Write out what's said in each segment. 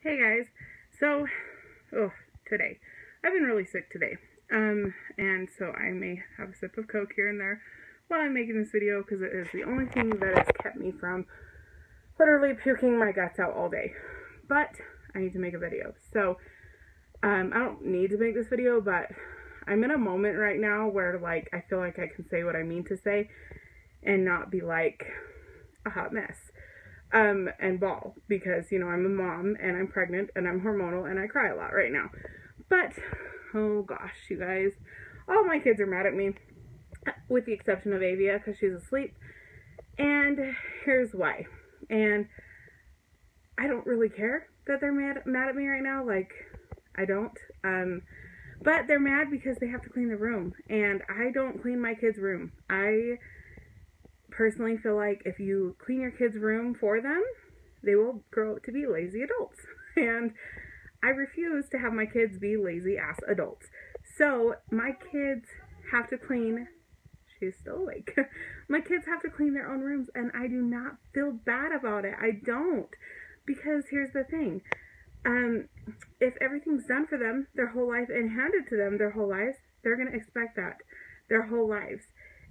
Hey guys, so, today, I've been really sick today, and so I may have a sip of Coke here and there while I'm making this video, because it is the only thing that has kept me from literally puking my guts out all day, but I need to make a video, so, I don't need to make this video, but I'm in a moment right now where, like, I feel like I can say what I mean to say, and not be, like, a hot mess. And bawl, because, you know, I'm a mom, and I'm pregnant, and I'm hormonal, and I cry a lot right now. But, oh gosh, you guys, all my kids are mad at me, with the exception of Avia, because she's asleep, and here's why. And I don't really care that they're mad at me right now, like, I don't, but they're mad because they have to clean the room, and I don't clean my kids' room. I personally feel like if you clean your kids' room for them, they will grow up to be lazy adults. And I refuse to have my kids be lazy ass adults. So my kids have to clean, she's still awake. My kids have to clean their own rooms, and I do not feel bad about it. I don't. Because here's the thing. If everything's done for them their whole life and handed to them their whole lives, they're going to expect that their whole lives.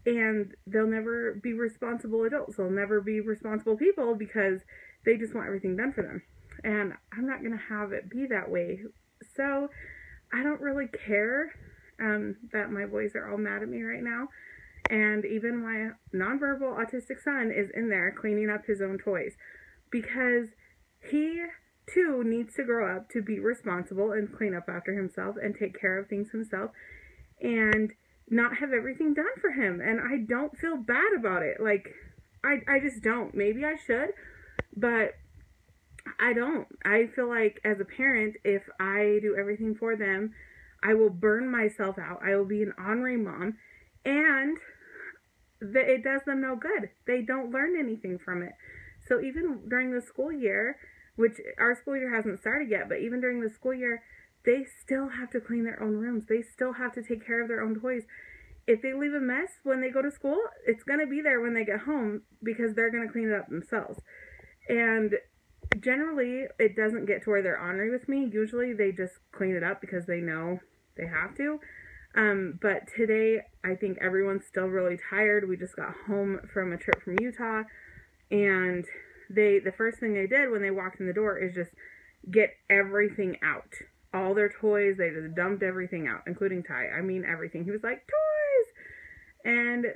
And they'll never be responsible adults. They'll never be responsible people because they just want everything done for them. And I'm not going to have it be that way. So I don't really care that my boys are all mad at me right now. And even my nonverbal autistic son is in there cleaning up his own toys. Because he, too, needs to grow up to be responsible and clean up after himself and take care of things himself. And not have everything done for him, and I don't feel bad about it. Like, I just don't. Maybe I should, but I don't. I feel like as a parent, if I do everything for them, I will burn myself out. I will be an ornery mom, and it does them no good. They don't learn anything from it. So even during the school year, which our school year hasn't started yet, but even during the school year, they still have to clean their own rooms. They still have to take care of their own toys. If they leave a mess when they go to school, it's going to be there when they get home because they're going to clean it up themselves. And generally, it doesn't get to where they're ornery with me. Usually, they just clean it up because they know they have to. But today, I think everyone's still really tired. We just got home from a trip from Utah. And the first thing they did when they walked in the door is just get everything out. All their toys, they just dumped everything out, including Ty. I mean, everything. He was like, toys! And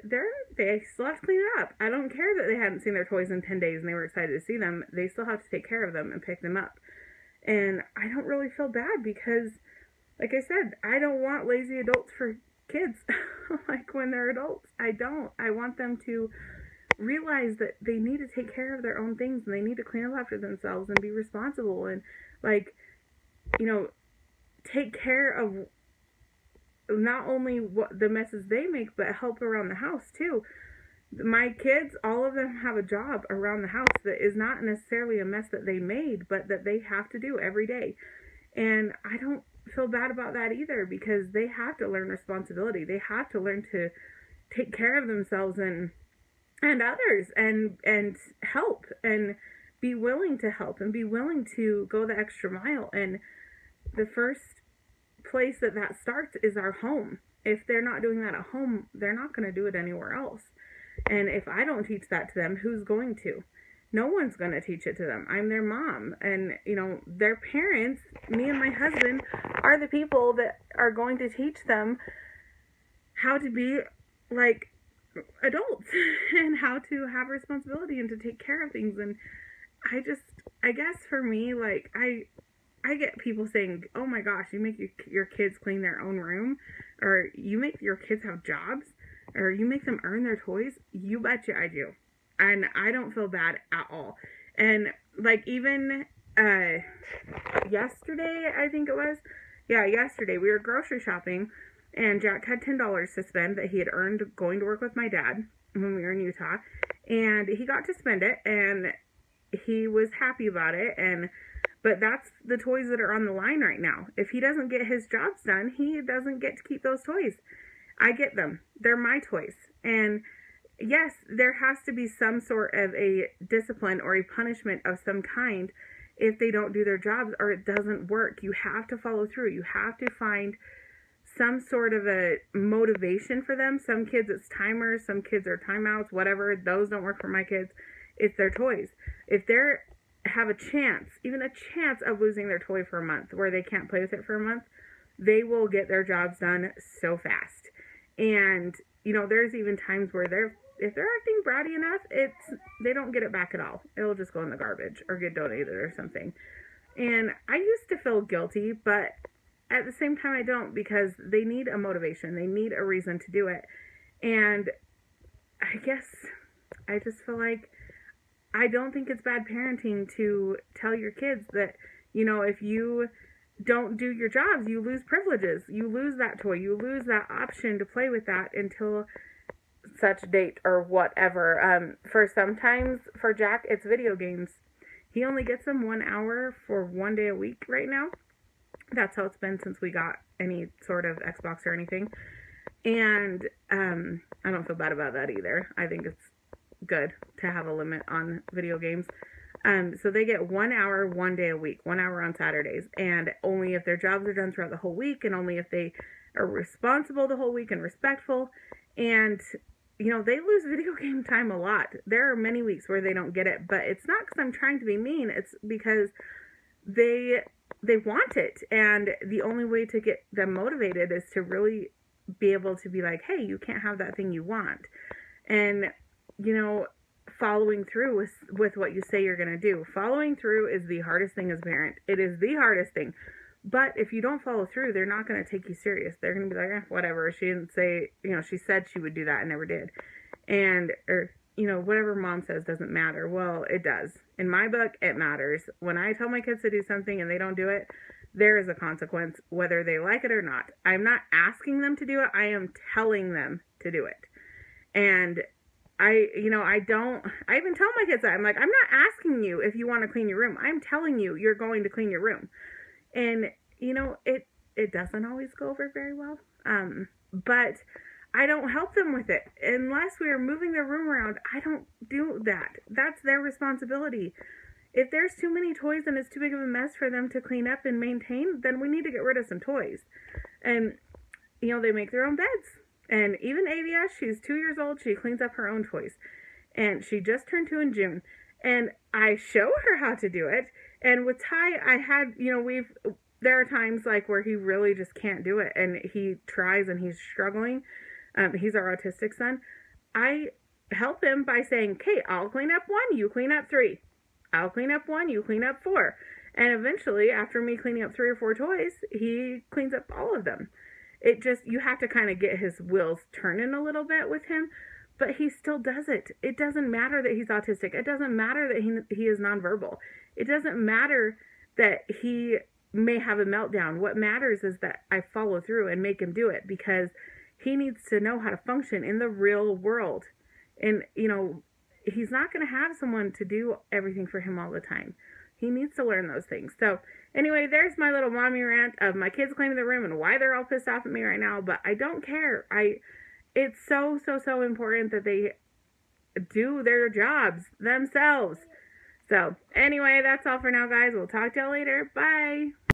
they still have to clean it up. I don't care that they hadn't seen their toys in 10 days and they were excited to see them. They still have to take care of them and pick them up. And I don't really feel bad because, like I said, I don't want lazy adults for kids. Like, when they're adults, I don't. I want them to realize that they need to take care of their own things and they need to clean up after themselves and be responsible and, like, you know, take care of not only what the messes they make, but help around the house too. My kids, all of them have a job around the house that is not necessarily a mess that they made, but that they have to do every day. And I don't feel bad about that either because they have to learn responsibility. They have to learn to take care of themselves and others and help and be willing to help and be willing to go the extra mile. And the first place that starts is our home. If they're not doing that at home, they're not going to do it anywhere else. And if I don't teach that to them, who's going to? No one's going to teach it to them. I'm their mom. And, you know, their parents, me and my husband, are the people that are going to teach them how to be, like, adults and how to have responsibility and to take care of things. And I guess for me, like, I get people saying, oh my gosh, you make your kids clean their own room, or you make your kids have jobs, or you make them earn their toys. You betcha I do. And I don't feel bad at all. And, like, even yesterday, I think it was, yesterday, we were grocery shopping, and Jack had $10 to spend that he had earned going to work with my dad when we were in Utah, and he got to spend it, and he was happy about it, but that's the toys that are on the line right now. If he doesn't get his jobs done, he doesn't get to keep those toys. I get them. They're my toys. And yes, there has to be some sort of a discipline or a punishment of some kind if they don't do their jobs or it doesn't work. You have to follow through. You have to find some sort of a motivation for them. Some kids it's timers, some kids are timeouts, whatever. Those don't work for my kids. It's their toys. If they have a chance, even a chance of losing their toy for a month where they can't play with it for a month, they will get their jobs done so fast. And, you know, there's even times where if they're acting bratty enough, they don't get it back at all. It'll just go in the garbage or get donated or something. And I used to feel guilty, but at the same time I don't, because they need a motivation. They need a reason to do it. And I guess I just feel like I don't think it's bad parenting to tell your kids that, you know, if you don't do your jobs, you lose privileges. You lose that toy. You lose that option to play with that until such date or whatever. For Jack, it's video games. He only gets them 1 hour for 1 day a week right now. That's how it's been since we got any sort of Xbox or anything. And I don't feel bad about that either. I think it's good to have a limit on video games. So they get 1 hour, 1 day a week, 1 hour on Saturdays, and only if their jobs are done throughout the whole week, and only if they are responsible the whole week and respectful. And, you know, they lose video game time a lot. There are many weeks where they don't get it, but it's not because I'm trying to be mean. It's because they want it, and the only way to get them motivated is to really be able to be like, hey, you can't have that thing you want. And, you know, following through with what you say you're going to do. Following through is the hardest thing as a parent. It is the hardest thing. But if you don't follow through, they're not going to take you serious. They're going to be like, whatever. She didn't say, you know, she said she would do that and never did. And, or, you know, whatever mom says doesn't matter. Well, it does. In my book, it matters. When I tell my kids to do something and they don't do it, there is a consequence, whether they like it or not. I'm not asking them to do it. I am telling them to do it. And I even tell my kids that. I'm like, I'm not asking you if you want to clean your room. I'm telling you, you're going to clean your room. And, you know, it doesn't always go over very well. But I don't help them with it. Unless we are moving their room around, I don't do that. That's their responsibility. If there's too many toys and it's too big of a mess for them to clean up and maintain, then we need to get rid of some toys. And, you know, they make their own beds. And even Avia, she's 2 years old, she cleans up her own toys. And she just turned 2 in June. And I show her how to do it. And with Ty, there are times like where he really just can't do it. And he tries and he's struggling. He's our autistic son. I help him by saying, okay, I'll clean up 1, you clean up 3. I'll clean up 1, you clean up 4. And eventually, after me cleaning up 3 or 4 toys, he cleans up all of them. You have to kind of get his wheels turning a little bit with him, but he still does it. It doesn't matter that he's autistic. It doesn't matter that he is nonverbal. It doesn't matter that he may have a meltdown. What matters is that I follow through and make him do it, because he needs to know how to function in the real world. And, you know, he's not going to have someone to do everything for him all the time. He needs to learn those things. So anyway, there's my little mommy rant of my kids cleaning the room and why they're all pissed off at me right now. But I don't care. It's so important that they do their jobs themselves. So anyway, that's all for now, guys. We'll talk to y'all later. Bye.